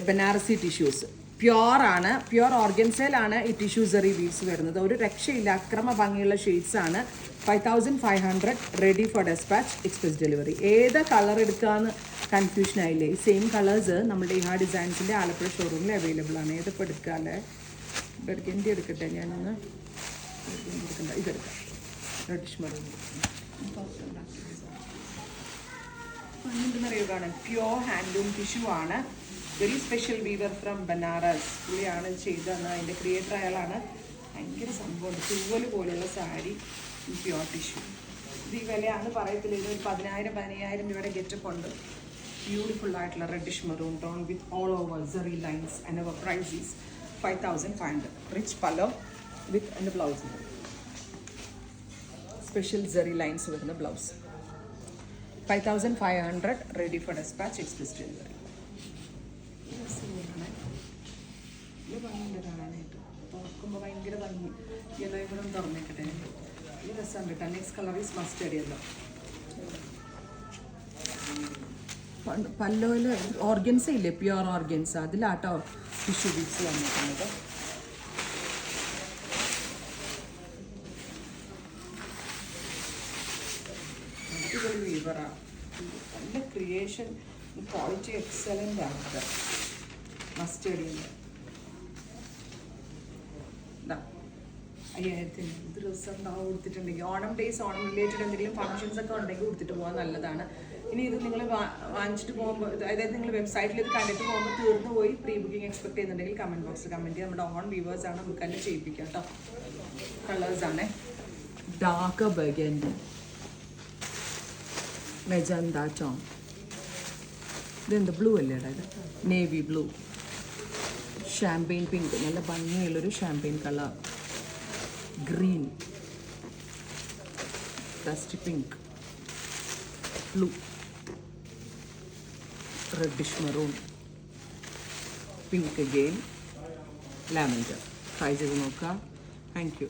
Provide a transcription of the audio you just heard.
Banarasi tissues pure ആണ്, pure ഓർഗൻസയിലാണ് ഈ tissue സെറി weaves വരുന്നത്. ഒരു രക്ഷയില്ല, അക്രമ ഭംഗിയുള്ള ഷെയ്ഡ്സ് ആണ്. 5500 ready for dispatch, express delivery. ഏത് കളർ എടുക്കാമെന്ന് കൺഫ്യൂഷൻ ആയില്ലേ? ഈ സെയിം കളേഴ്സ് നമ്മുടെ ഇഹാ ഡിസൈൻസിൻ്റെ ആലപ്പുഴ ഷോറൂമിൽ അവൈലബിൾ ആണ്. ഏതിപ്പോൾ എടുക്കാമല്ലേ? ബെർഗൻഡി എടുക്കട്ടെ, ഞാനൊന്ന് എടുക്കണ്ട, ഇതെടുക്കാം. റെഡിഷ് മറൂൺ എന്തെന്നറിയുകയാണ്, പ്യുവർ ഹാൻഡ്ലൂം ടിഷ്യൂ ആണ്. Very special weaver from Banaras പുള്ളിയാണ് ചെയ്തതെന്ന്. അതിൻ്റെ ക്രിയേറ്റർ അയാളാണ്. ഭയങ്കര സംഭവമുണ്ട്, തൂവല് പോലുള്ള സാരി, പ്യുവർ ടിഷ്യൂ. ഇത് ഈ വിലയാണ് പറയത്തില്ല, ഇത് ഒരു 10,000-15,000 രൂപയുടെ ഗെറ്റപ്പ് ഉണ്ട്. ബ്യൂട്ടിഫുൾ ആയിട്ടുള്ള reddish maroon tone with all over zari lines and our price is 5500. Rich pallu with എൻ്റെ ബ്ലൗസ്, സ്പെഷ്യൽ സെറി ലൈൻസ് വരുന്ന blouse. 5500 ready for dispatch, express delivery. ഇത് ഭംഗിയുണ്ട് കാണാനായിട്ട്, തുറക്കുമ്പോൾ ഭയങ്കര ഭംഗി. യെല്ലോ ഇവിടെ ഒന്ന് തുറന്നേക്കട്ടെ, ഈ രസമുണ്ട് കേട്ടോ. Next colour is mustard yellow. പല്ലോയിൽ ഓർഗൻസ ഇല്ലേ, പ്യുവർ ഓർഗൻസ, അതിലാട്ടോ ടിഷ്യൂ ബീഡ്സ് വന്നിട്ടുള്ളത്. അടിപൊളി വീവറാണ്, നല്ല ക്രിയേഷൻ, ക്വാളിറ്റി എക്സലൻ്റ് ആണ്. മസ്റ്റേർഡിൻ്റെ 5000 ഇത് ഡ്രസ്സ് ഉണ്ടാവും കൊടുത്തിട്ടുണ്ടെങ്കിൽ. ഓണം ഡേയ്സ്, ഓണം റിലേറ്റഡ് എന്തെങ്കിലും ഫംഗ്ഷൻസ് ഒക്കെ ഉണ്ടെങ്കിൽ കൊടുത്തിട്ട് പോകാൻ നല്ലതാണ്. ഇനി ഇത് നിങ്ങൾ വാങ്ങിച്ചിട്ട് പോകുമ്പോൾ, അതായത് നിങ്ങൾ വെബ്സൈറ്റിൽ ഇത് കണ്ടിട്ട് പോകുമ്പോൾ തീർന്നു പോയി പ്രീ ബുക്കിംഗ് എക്സ്പെക്ട് ചെയ്യുന്നുണ്ടെങ്കിൽ കമൻറ്റ് ബോക്സിൽ കമൻറ്റ് ചെയ്യുക. നമ്മുടെ ഓൺ വ്യൂവേഴ്സാണ്, നമുക്ക് തന്നെ ചെയ്യിപ്പിക്കാം കേട്ടോ. കളേഴ്സാണ് ഡാർക്ക് ബർഗൻഡി, മെജന്ത ടോൺ, ഇതെന്ത് ബ്ലൂ അല്ലേ ഇത്, നേവി ബ്ലൂ, ഷാമ്പെയിൻ പിങ്ക്, നല്ല ഭംഗിയുള്ളൊരു champagne colour, green, dusty pink, blue, reddish maroon, pink again, lavender. Try ചെയ്ത് നോക്കാം. Thank you.